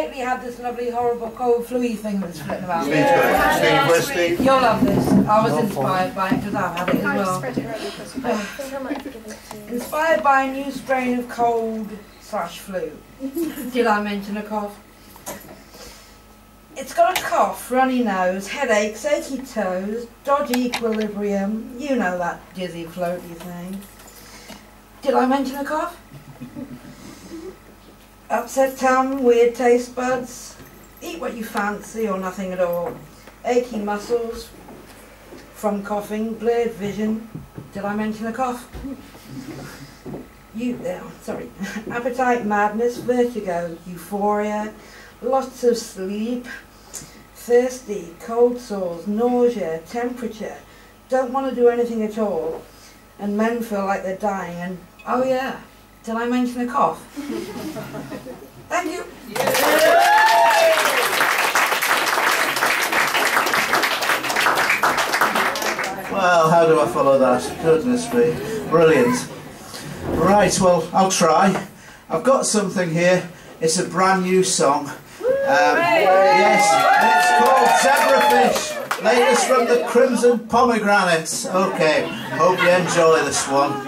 lately had this lovely, horrible, cold, flu-y thing that's flitting about. Steve. You'll love this. I was inspired by it because I've had it as well. Inspired by a new strain of cold/flu. Did I mention a cough? It's got a cough, runny nose, headaches, achy toes, dodgy equilibrium. You know that dizzy, floaty thing. Did I mention a cough? Upset tongue, weird taste buds, eat what you fancy or nothing at all. Achy muscles from coughing, blurred vision. Did I mention a cough? Sorry. Appetite, madness, vertigo, euphoria, lots of sleep, thirsty, cold sores, nausea, temperature, don't want to do anything at all, and men feel like they're dying, and oh yeah, did I mention a cough? Thank you. Well, how do I follow that? Goodness me. Brilliant. Right, well, I'll try. I've got something here. It's a brand new song. Yes, it's called Zebrafish. Latest from the Crimson Pomegranates. Okay, hope you enjoy this one.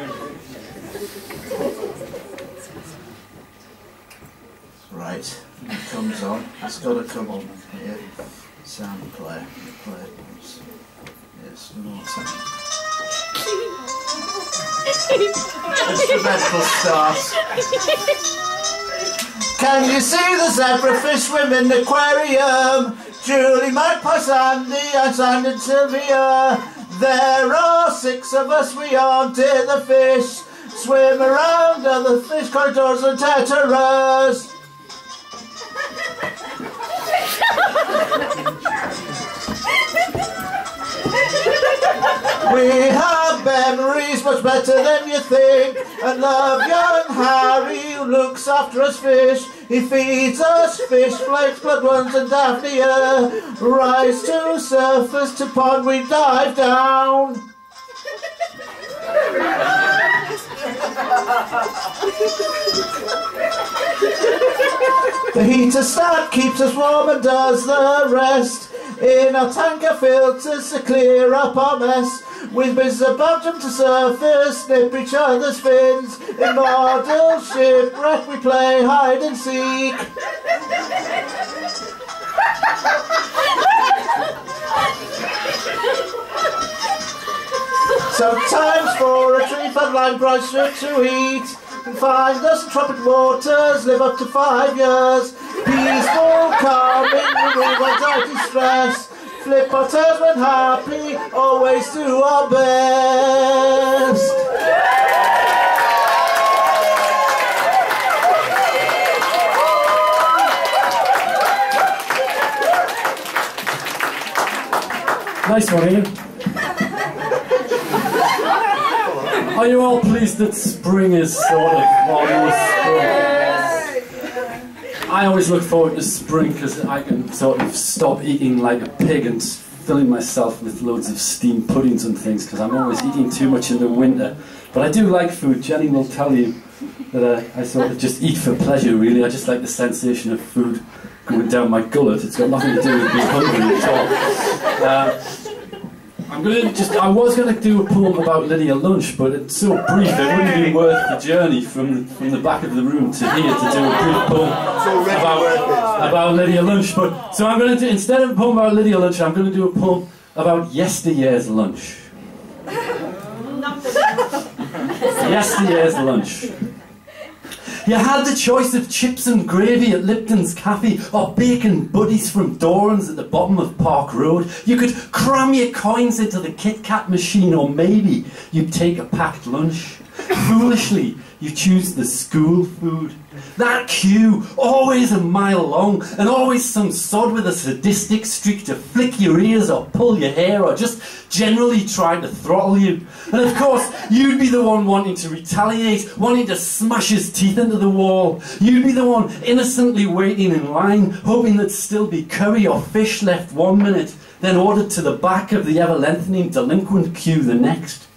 Right, it comes on. It's got to come on here. Sound play. Yes, no sound. Instrumental start. Can you see the zebrafish swim in the aquarium? Julie, Magpie, Sandy, and Sandy Sylvia. There are 6 of us, we aren't in the fish. Swim around other fish corridors and teteras. We have memories much better than you think, and love young Harry who looks after us fish. He feeds us fish flakes, bloodworms and daphnia. Rise to surface to pond, we dive down. The heater start keeps us warm and does the rest. In our tanker filters to clear up our mess. With business about them to surface, snip each other's fins. In model shipwreck we play hide and seek. Sometimes for a treat and line price to eat. And find us in tropic waters, live up to 5 years. Peaceful, calming, remove anxiety, stress. Flip our tails when happy, always do our best. Nice one, Ian. Are you all pleased that spring is sort of almost sprung? I always look forward to spring because I can sort of stop eating like a pig and filling myself with loads of steamed puddings and things because I'm always eating too much in the winter. But I do like food. Jenny will tell you that I sort of just eat for pleasure, really. I just like the sensation of food going down my gullet. It's got nothing to do with being hungry at all. I was going to do a poem about Lydia Lunch, but it's so brief it wouldn't be worth the journey from the back of the room to here to do a brief poem about Lydia Lunch. But so I'm going to do, instead of a poem about Lydia Lunch, I'm going to do a poem about yesteryear's lunch. Yesteryear's lunch. You had the choice of chips and gravy at Lipton's Cafe or bacon buddies from Doran's at the bottom of Park Road. You could cram your coins into the Kit Kat machine, or maybe you'd take a packed lunch. Foolishly, you choose the school food. That queue, always a mile long, and always some sod with a sadistic streak to flick your ears or pull your hair or just generally try to throttle you. And of course, you'd be the one wanting to retaliate, wanting to smash his teeth into the wall. You'd be the one innocently waiting in line, hoping there'd still be curry or fish left 1 minute, then ordered to the back of the ever-lengthening delinquent queue the next.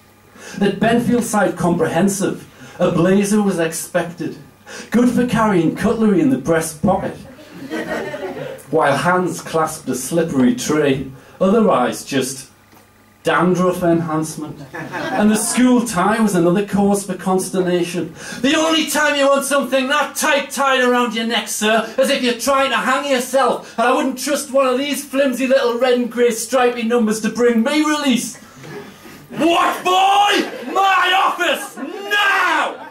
At Benfield Side Comprehensive, a blazer was expected. Good for carrying cutlery in the breast pocket. while hands clasped a slippery tray, otherwise just dandruff enhancement. And the school tie was another cause for consternation. The only time you want something that tight tied around your neck, sir, as if you're trying to hang yourself, and I wouldn't trust one of these flimsy little red and grey stripy numbers to bring me release. What, boy? My office! Now!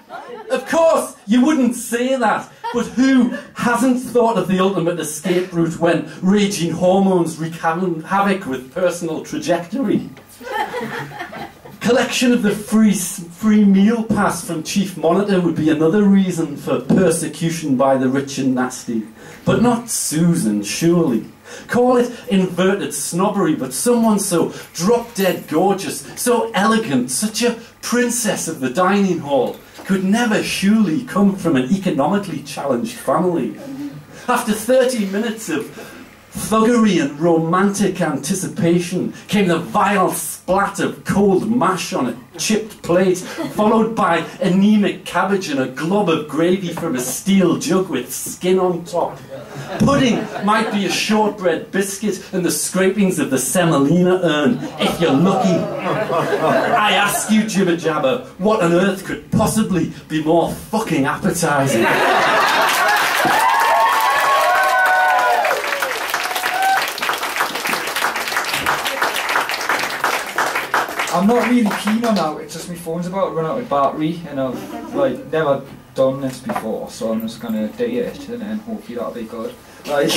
Of course, you wouldn't say that, but who hasn't thought of the ultimate escape route when raging hormones wreak havoc with personal trajectory? Collection of the free meal pass from Chief Monitor would be another reason for persecution by the rich and nasty. But not Susan, surely. Call it inverted snobbery, but someone so drop-dead gorgeous, so elegant, such a princess of the dining hall, could never surely come from an economically challenged family. After 30 minutes of thuggery and romantic anticipation came the vile splat of cold mash on a chipped plate, followed by anemic cabbage and a glob of gravy from a steel jug with skin on top. Pudding might be a shortbread biscuit and the scrapings of the semolina urn, if you're lucky. I ask you, Jibber Jabber, what on earth could possibly be more fucking appetising? I'm not really keen on that, it's just my phone's about to run out of battery and I've like never done this before, so I'm just gonna do it and then hopefully that'll be good. Like,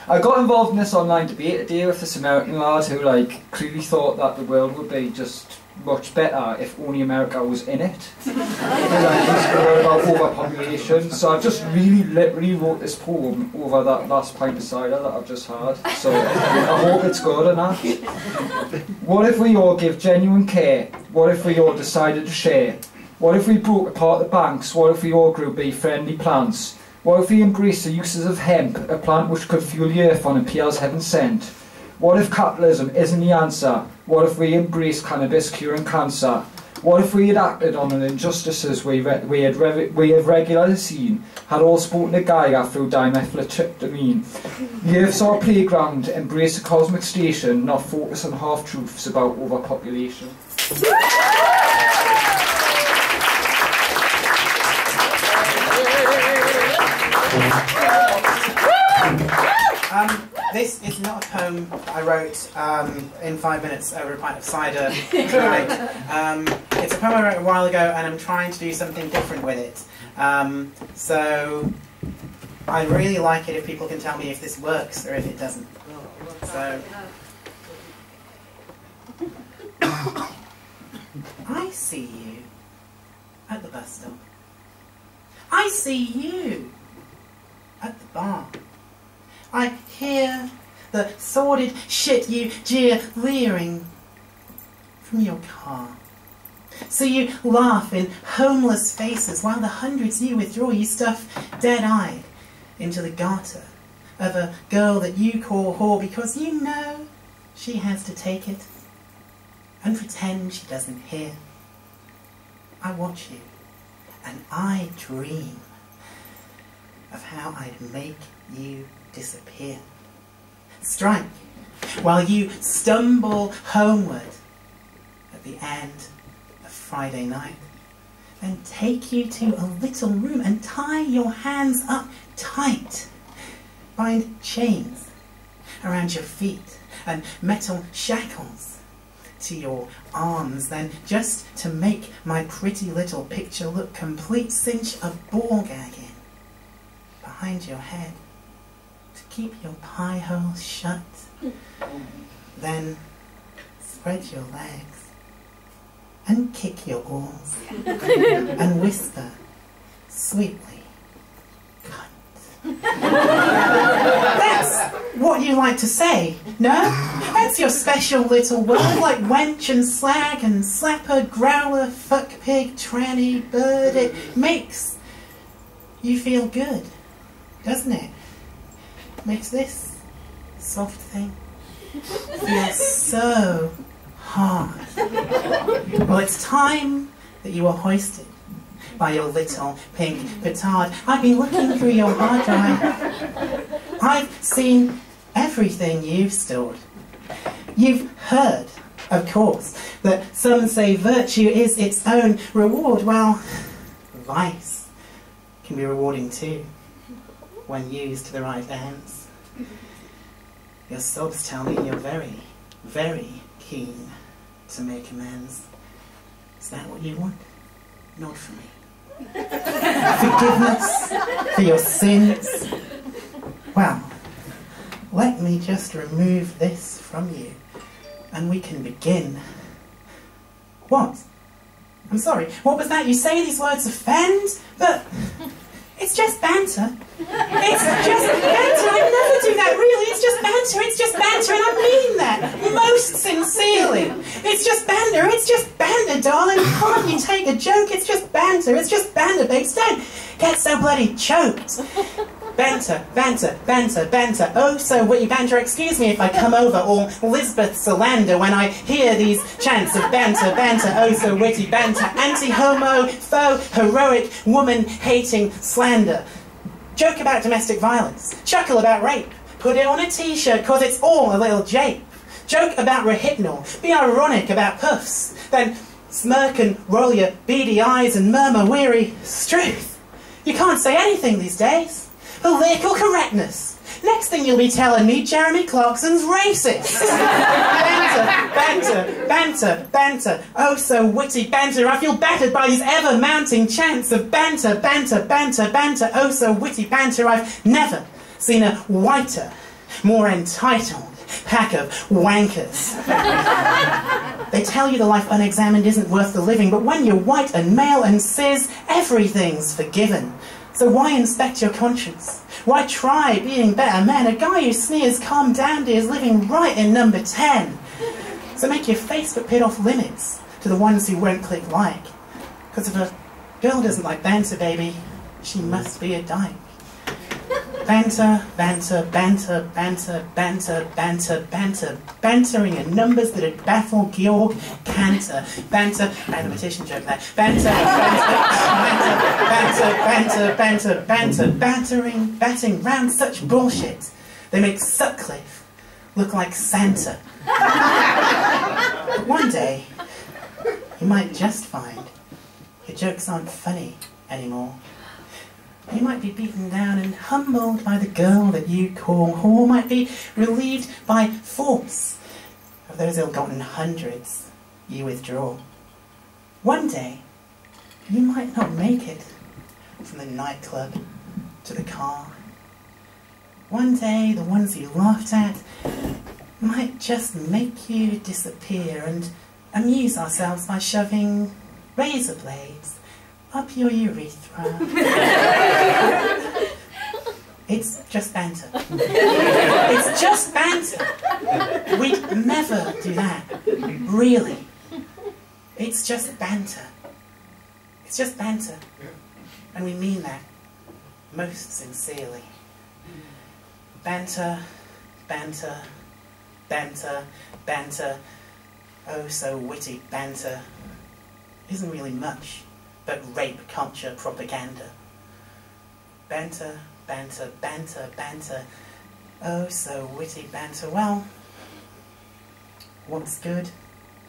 I got involved in this online debate today with this American lad who like clearly thought that the world would be just much better if only America was in it. He's worried about overpopulation, so I've just literally wrote this poem over that last pint of cider that I've just had, so I hope it's good enough. What if we all give genuine care? What if we all decided to share? What if we broke apart the banks? What if we all grew bee-friendly plants? What if we embraced the uses of hemp, a plant which could fuel the earth on appeals heaven sent? What if capitalism isn't the answer? What if we embrace cannabis curing cancer? What if we had acted on the injustices we have regularly seen, had all spoken to Gaia through dimethyltryptamine? The Earth's our playground, embrace the cosmic station, not focus on half-truths about overpopulation. This is not a poem I wrote in 5 minutes over a pint of cider tonight. It's a poem I wrote a while ago and I'm trying to do something different with it. So I'd really like it if people can tell me if this works or if it doesn't. So I see you at the bus stop. I see you at the bar. I hear the sordid shit you jeer leering from your car. So you laugh in homeless faces while the hundreds you withdraw you stuff dead-eyed into the garter of a girl that you call whore because you know she has to take it and pretend she doesn't hear. I watch you and I dream of how I'd make you disappear. Strike while you stumble homeward at the end of Friday night. Then take you to a little room and tie your hands up tight. Bind chains around your feet and metal shackles to your arms. Then just to make my pretty little picture look complete, cinch a ball gag in behind your head. Keep your pie hole shut. Then spread your legs and kick your balls and whisper sweetly, cunt. That's what you like to say, no? That's your special little word, like wench and slag and slapper, growler, fuck pig, tranny, bird. It makes you feel good, doesn't it? Makes this soft thing feel so hard. Well, it's time that you are hoisted by your little pink petard. I've been looking through your hard drive. I've seen everything you've stored. You've heard, of course, that some say virtue is its own reward. Well, vice can be rewarding too, when used to the right ends. Your sobs tell me you're very, very keen to make amends. Is that what you want? Not for me. Forgiveness for your sins? Well, let me just remove this from you, and we can begin. What? I'm sorry, what was that? You say these words offend? But it's just banter. It's just banter. I never do that, really. It's just banter. It's just banter, and I mean that most sincerely. It's just banter. It's just banter, darling. Can't you take a joke? It's just banter. It's just banter, babes. Don't get so bloody choked. Banter, banter, banter, banter. Oh, so witty banter. Excuse me if I come over all Lisbeth Salander when I hear these chants of banter, banter. Oh, so witty banter. Anti-homo, faux, heroic, woman-hating slander. Joke about domestic violence. Chuckle about rape. Put it on a t-shirt, cause it's all a little jape. Joke about rehypnol. Be ironic about puffs. Then smirk and roll your beady eyes and murmur weary struth. You can't say anything these days. Political correctness. Next thing you'll be telling me Jeremy Clarkson's racist. Banter, banter, banter, banter. Oh, so witty banter. I feel battered by these ever-mounting chants of banter, banter, banter, banter. Oh, so witty banter. I've never seen a whiter, more entitled pack of wankers. They tell you the life unexamined isn't worth the living, but when you're white and male and cis, everything's forgiven. So why inspect your conscience? Why try being better men? A guy who sneers calm dandy is living right in number 10. So make your Facebook pit off limits to the ones who won't click like. Because if a girl doesn't like banter, baby, she must be a dyke. Banter, banter, banter, banter, banter, banter, banter, bantering in numbers that would baffle Georg Cantor. Banter, mathematician joke there. Banter, banter, banter, banter, banter, banter, bantering, batting round such bullshit. They make Sutcliffe look like Santa. One day, you might just find your jokes aren't funny anymore. You might be beaten down and humbled by the girl that you call whore, might be relieved by force of those ill-gotten hundreds you withdraw. One day, you might not make it from the nightclub to the car. One day, the ones you laughed at might just make you disappear and amuse ourselves by shoving razor blades up your urethra. It's just banter. It's just banter. We'd never do that. Really. It's just banter. It's just banter. And we mean that most sincerely. Banter, banter, banter, banter. Oh, so witty banter isn't really much but rape culture propaganda. Banter, banter, banter, banter. Oh, so witty banter. Well, what's good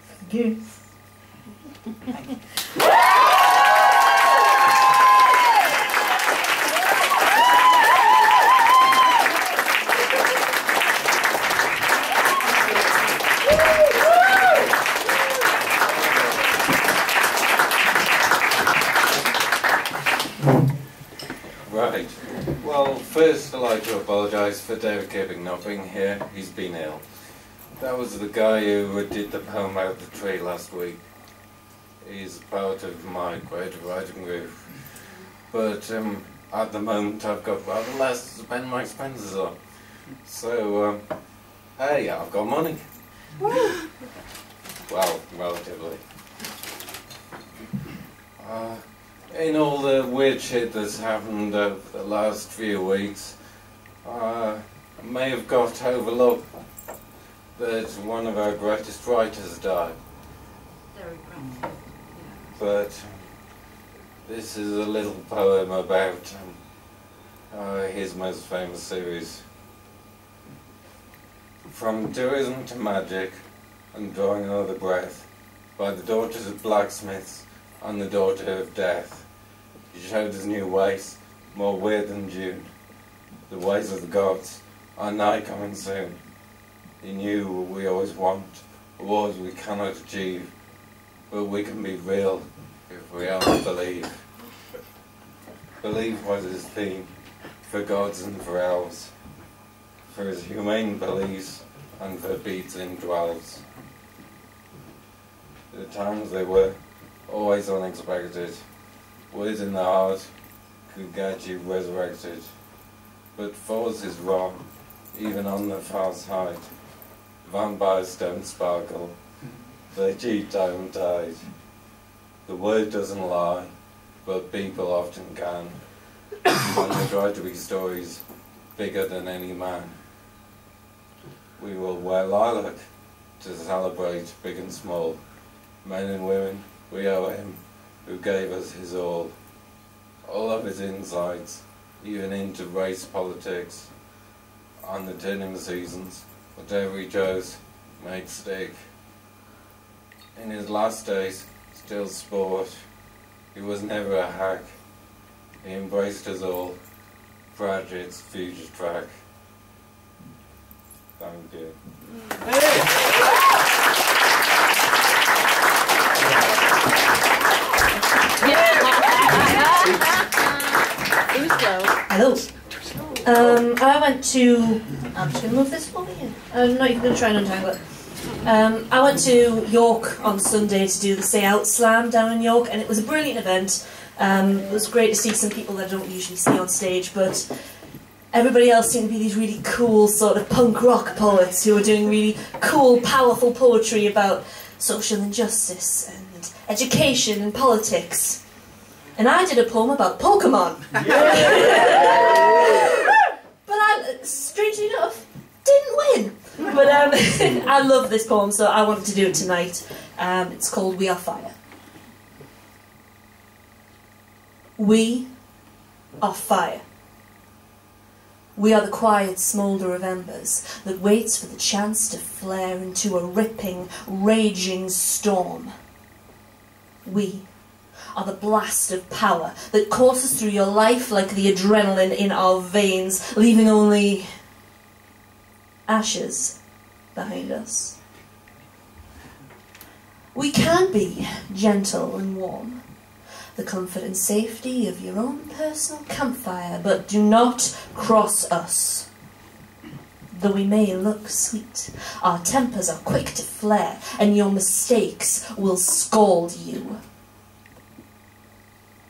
for the goose? Thank you. Right. Well, first I'd like to apologise for David Gibbing not being here. He's been ill. That was the guy who did the poem Out the Tree last week. He's part of my creative writing group. But at the moment I've got rather less to spend my expenses on. So, hey, I've got money. Well, relatively. In all the weird shit that's happened over the last few weeks, I may have got overlooked that one of our greatest writers died. But This is a little poem about his most famous series. From tourism to magic and drawing another breath, by the daughters of blacksmiths and the daughter of death. He showed his new ways, more weird than June. The ways of the gods are nigh coming soon. He knew what we always want, wars we cannot achieve, but we can be real if we only believe. Belief was his theme, for gods and for elves, for his humane beliefs and for beats in dwells. The times they were always unexpected. Words in the heart could get you resurrected. But force is wrong, even on the far side. Vampires don't sparkle, they cheat time and tide. The word doesn't lie, but people often can. And they try to be stories bigger than any man. We will wear lilac to celebrate big and small. Men and women, we owe him, who gave us his all. All of his insights, even into race politics, on the turning seasons, whatever he chose, made stick. In his last days, still sport, he was never a hack. He embraced us all, Pratchett's future track. Thank you. Hello. I went to. I'm just going to move this over here. I'm not even going to try and untangle it. I went to York on Sunday to do the Say Out Slam down in York, and it was a brilliant event. It was great to see some people that I don't usually see on stage, but everybody else seemed to be these really cool sort of punk rock poets who were doing really cool, powerful poetry about social injustice and education and politics. And I did a poem about Pokemon. But I, strangely enough, didn't win. But I love this poem, so I wanted to do it tonight. It's called We Are Fire. We are fire. We are the quiet smoulder of embers that waits for the chance to flare into a ripping, raging storm. We are the blast of power that courses through your life like the adrenaline in our veins, leaving only ashes behind us. We can be gentle and warm, the comfort and safety of your own personal campfire, but do not cross us. Though we may look sweet, our tempers are quick to flare, and your mistakes will scald you.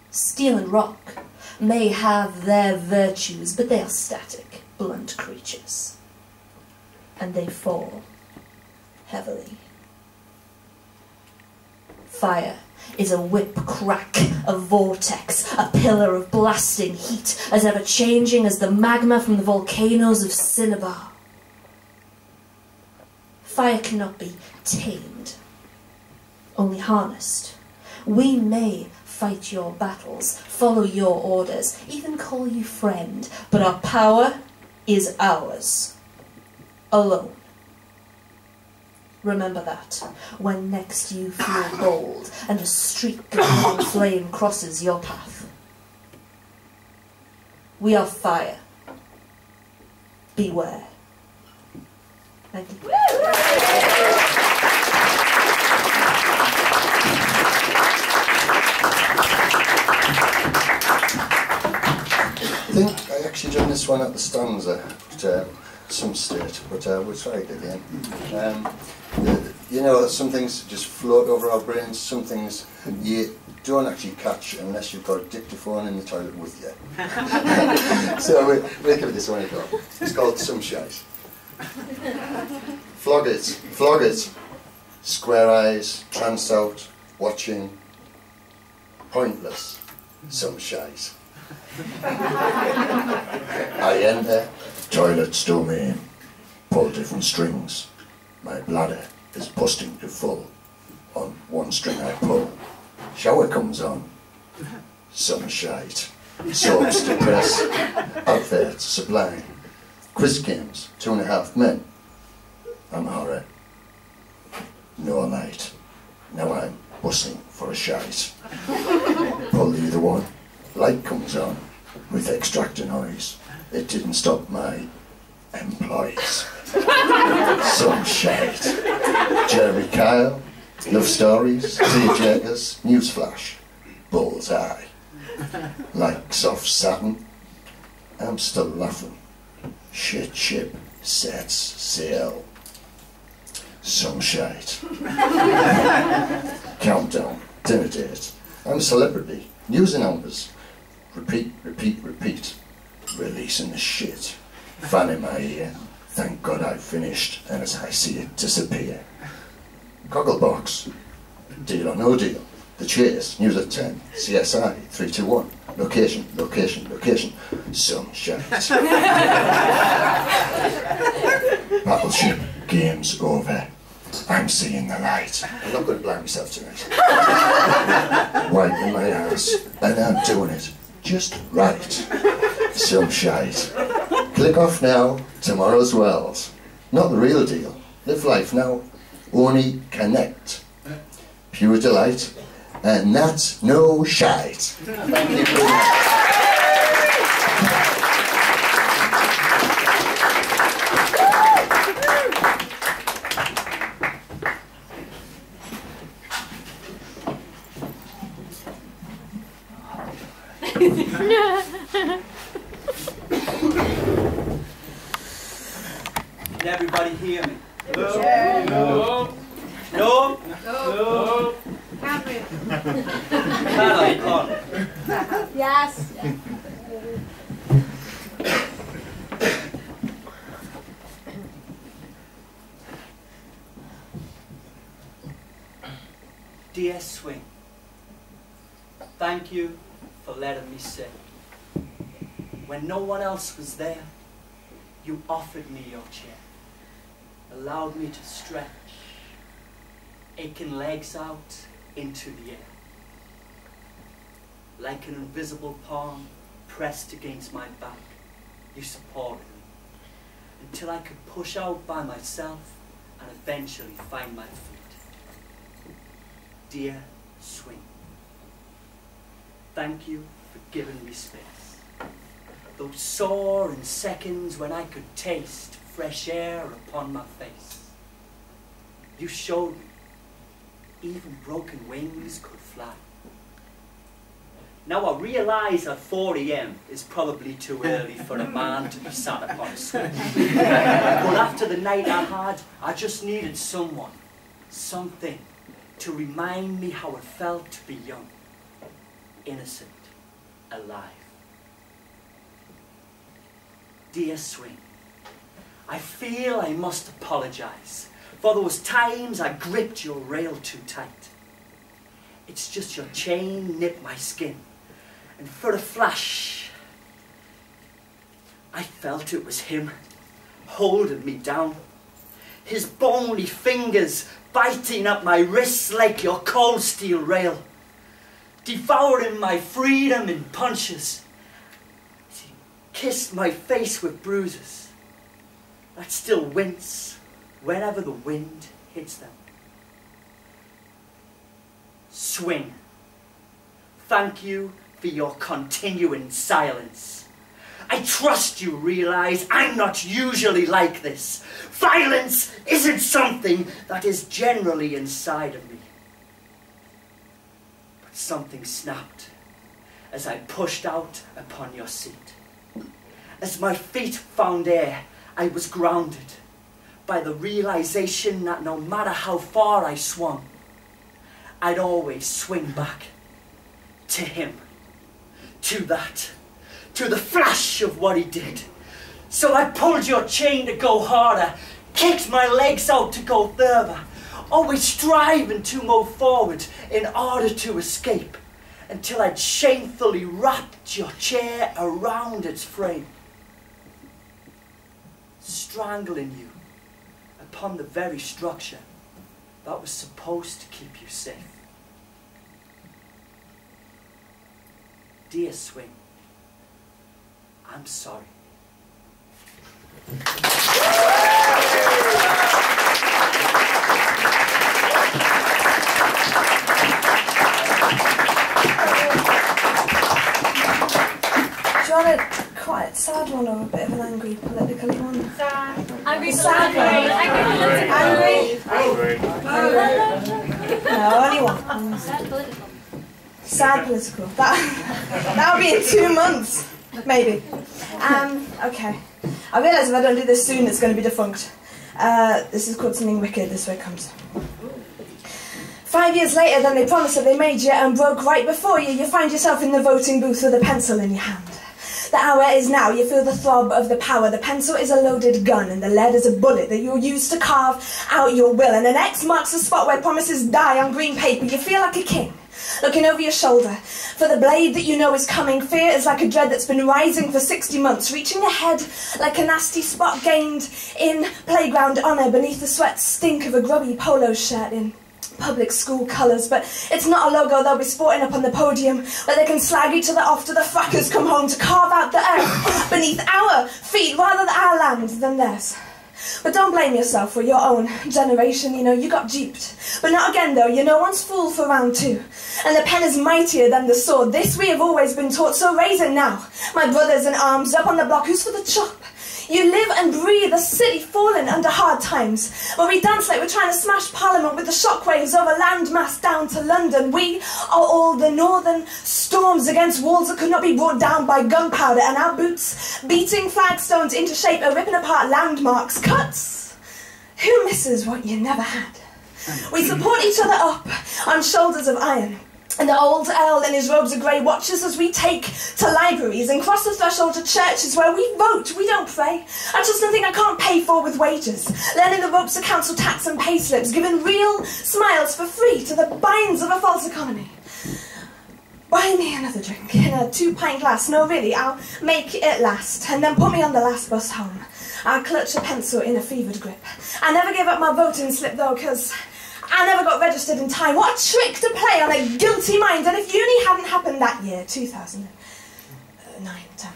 Steel and rock may have their virtues, but they are static, blunt creatures, and they fall heavily. Fire is a whip crack, a vortex, a pillar of blasting heat, as ever-changing as the magma from the volcanoes of Cinnabar. Fire cannot be tamed, only harnessed. We may fight your battles, follow your orders, even call you friend, but our power is ours, alone. Remember that, when next you feel bold and a streak of green flame crosses your path. We are fire. Beware. Thank you. I think I actually done this one at the stanza at some stage, but we'll try it again. You know, some things just float over our brains, some things you don't actually catch unless you've got a dictaphone in the toilet with you. So we'll give this one a go. It's called Some Shite. Flog it, square eyes, trance out, watching, pointless, some shite. I enter, toilet's domain, pull different strings, my bladder is busting to full, on one string I pull, shower comes on, Some shite. Soaps to press. Outfits sublime. Quiz games, 2.5 men. I'm horror. No light. Now I'm bussing for a shite. Pull the other one. Light comes on with extractor noise. It didn't stop my employees. Some shite. Jerry Kyle. Love stories. Tearjerkers. Newsflash. Bullseye. Like soft satin. I'm still laughing. Shit ship sets sail. Some shite. Countdown. Dinner date. I'm a celebrity. News and numbers. Repeat, repeat, repeat. Releasing the shit. Fan in my ear. Thank God I finished, and as I see it disappear. Gogglebox. Deal or no deal. The Chase. News at 10. CSI. 321. Location, location, location. Some shite. Battleship. Game's over. I'm seeing the light. I'm not going to blind myself tonight. Wiping my ass, and I'm doing it just right. Some shite. Click off now, tomorrow's wells. Not the real deal. Live life now. Only connect. Pure delight, and that's no shite. Thank you very much. Can everybody hear me? No. No. No? No. Can I? Can't. Yes. Dear Swing, thank you for letting me sit. When no one else was there, you offered me your chair, allowed me to stretch, aching legs out into the air. Like an invisible palm pressed against my back, you supported me, until I could push out by myself and eventually find my feet. Dear Swing, thank you for giving me space. Those soaring seconds when I could taste fresh air upon my face. You showed me even broken wings could fly. Now I realise at 4 AM is probably too early for a man to be sat upon a swing. But after the night I had, I just needed someone, something, to remind me how it felt to be young, innocent, alive. Dear Swing, I feel I must apologise for those times I gripped your rail too tight. It's just your chain nipped my skin, and for a flash, I felt it was him holding me down. His bony fingers biting at my wrists like your cold steel rail, devouring my freedom in punches. He kissed my face with bruises that still wince whenever the wind hits them. Swing, thank you for your continuing silence. I trust you realise I'm not usually like this. Violence isn't something that is generally inside of me. But something snapped as I pushed out upon your seat. As my feet found air, I was grounded by the realisation that no matter how far I swung, I'd always swing back to him, to the flash of what he did. So I pulled your chain to go harder, kicked my legs out to go further, always striving to move forward in order to escape, until I'd shamefully wrapped your chair around its frame, strangling you upon the very structure that was supposed to keep you safe. Dear Swing, I'm sorry. Do you want a quiet, sad one or a bit of an angry, political one? Sad. Angry. Sad one. Angry. No, only one. Sad political. Sad political. That'll be in 2 months, maybe. Okay. I realise if I don't do this soon, it's going to be defunct. This is called Something Wicked. This way it comes. 5 years later than they promised that they made you and broke right before you, you find yourself in the voting booth with a pencil in your hand. The hour is now, you feel the throb of the power. The pencil is a loaded gun and the lead is a bullet that you'll use to carve out your will. And an X marks the spot where promises die on green paper. You feel like a king, looking over your shoulder for the blade that you know is coming. Fear is like a dread that's been rising for 60 months, reaching ahead like a nasty spot gained in playground honour beneath the sweat stink of a grubby polo shirt in public school colours. But it's not a logo they'll be sporting up on the podium where they can slag each other off till the frackers come home to carve out the earth beneath our feet rather than our land than theirs. But don't blame yourself for your own generation, you know, you got duped. But not again though, you're no one's fool for round 2. And the pen is mightier than the sword, this we have always been taught, so raise it now. My brothers in arms, up on the block, who's for the chop? You live and breathe a city fallen under hard times, where we dance like we're trying to smash Parliament with the shockwaves over landmass down to London. We are all the northern storms against walls that could not be brought down by gunpowder, and our boots beating flagstones into shape are ripping apart landmarks. Cuts! Who misses what you never had? We support each other up on shoulders of iron. And the old earl in his robes of grey watches as we take to libraries and cross the threshold to churches where we vote, we don't pray. I just nothing I can't pay for with wages. Learning the ropes of council tax and pay slips, giving real smiles for free to the binds of a false economy. Buy me another drink in a 2-pint glass. No, really, I'll make it last. And then put me on the last bus home. I'll clutch a pencil in a fevered grip. I never gave up my voting slip though, because I never got registered in time. What a trick to play on a guilty mind. And if uni hadn't happened that year, 2009, 10,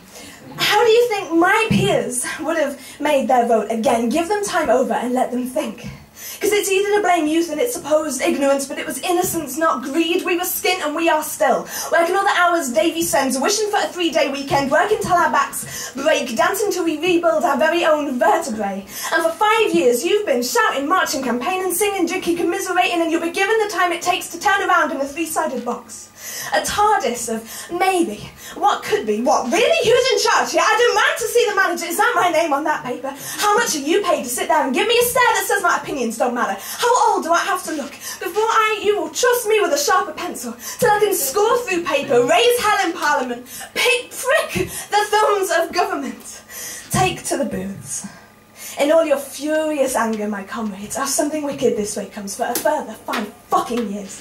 how do you think my peers would have made their vote again? Give them time over and let them think. Because it's easy to blame youth and its supposed ignorance, but it was innocence, not greed. We were skint and we are still. Working all the hours Davy sends, wishing for a 3-day weekend, working till our backs break, dancing till we rebuild our very own vertebrae. And for 5 years you've been shouting, marching, campaigning, singing, drinking, commiserating, and you'll be given the time it takes to turn around in a 3-sided box. A TARDIS of maybe, what could be, what, really? Who's in charge here? I demand to see the manager. Is that my name on that paper? How much are you paid to sit there and give me a stare that says my opinions don't matter? How old do I have to look before you will trust me with a sharper pencil till I can score through paper, raise hell in Parliament, prick the thumbs of government? Take to the booths. In all your furious anger, my comrades, Something Wicked this way comes for a further 5 fucking years.